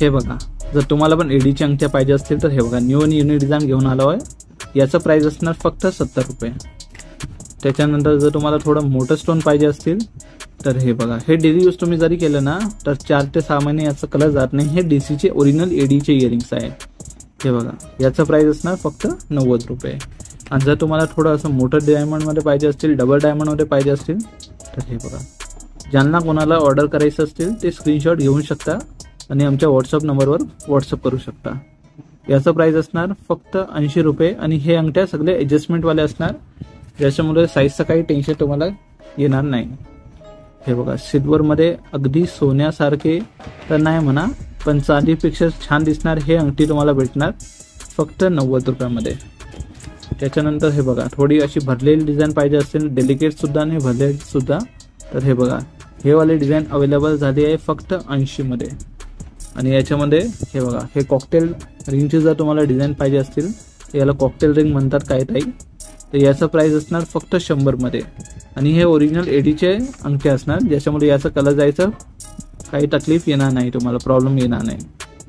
हे बघा, जर तुम्हाला पण एडीची अंगठ्या पाहिजे असतील तर हे बघा, न्यू आणि युनिक डिझाईन घेऊन आलो आहे। याचं प्राइस असणार फक्त 70 रुपये। त्याच्यानंतर जर तुम्हाला थोडं मोठं स्टोन पाहिजे असतील तर हे बघा, हे डेली यूज तुम्ही जरी केलं ना तर 4 ते 6 महिने याचा कलर जात नाही। हे डीसीचे ओरिजिनल एडीचे इयरिंग्स आहेत। हे बघा, याचं प्राइस असणार फक्त 90 रुपये। आणि जर तुम्हाला थोडं असं मोठं डायमंडमध्ये पाहिजे असतील, डबल डायमंडमध्ये पाहिजे असतील तर हे बघा, ज्यांना कोणाला ऑर्डर करायचं असतील ते स्क्रीनशॉट घेऊ शकता आणि आमच्या व्हॉट्सअप नंबरवर व्हॉट्सअप करू शकता। याचं प्राइस असणार फक्त 80 रुपये। आणि हे अंगठ्या सगळे ॲडजस्टमेंटवाले असणार, ज्याच्यामुळे साईजचं काही टेन्शन तुम्हाला येणार नाही। हे बघा, सिल्वरमध्ये अगदी सोन्यासारखे तर नाही म्हणा, पण चांदीपेक्षा छान दिसणार हे अंगठी तुम्हाला भेटणार फक्त 90 रुपयामध्ये। त्याच्यानंतर हे बघा, थोडी अशी भरलेली डिझाईन पाहिजे असेल, डेलिकेटसुद्धा आणि भरलेलीसुद्धा, तर हे बघा, हे वाले डिझाईन अवेलेबल झाली आहे फक्त 80 मध्ये। आणि याच्यामध्ये हे बघा, हे कॉकटेल रिंगची जर तुम्हाला डिझाईन पाहिजे असतील, याला कॉकटेल रिंग म्हणतात काही ताई, तर याचं प्राइस असणार फक्त 100 मध्ये। आणि हे ओरिजिनल एडीचे अंगठे असणार, ज्याच्यामुळे याचा कलर जायचं काही तकलीफ येणार नाही, तुम्हाला प्रॉब्लेम येणार नाही।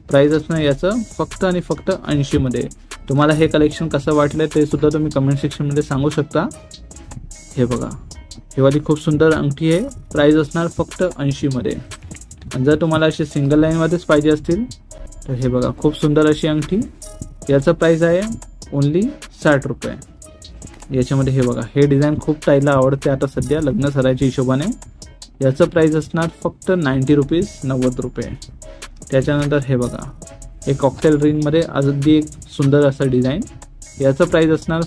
प्राइस असणार याचं फक्त आणि फक्त 80 मध्ये। तुम्हाला हे कलेक्शन कसं वाटलं ते सुद्धा तुम्ही कमेंट सेक्शनमध्ये सांगू शकता। हे बघा, ही वाली खूप सुंदर अंगठी आहे, प्राइस असणार फक्त 80 मध्ये। आणि जर तुम्हाला असे सिंगल लाईनमध्येच पाहिजे असतील तर हे बघा, खूप सुंदर अशी अंगठी, याचं प्राइस आहे ओनली 60 रुपये। याच्यामध्ये हे बघा, हे डिझाईन खूप ताईला आवडते आता सध्या लग्न सरायच्या हिशोबाने। याचं प्राइस असणार फक्त 90 रुपीज, 90 रुपये। त्याच्यानंतर हे बघा, हे कॉकटेल रिंगमध्ये अगदी एक सुंदर असं डिझाईन, याचं प्राइस असणार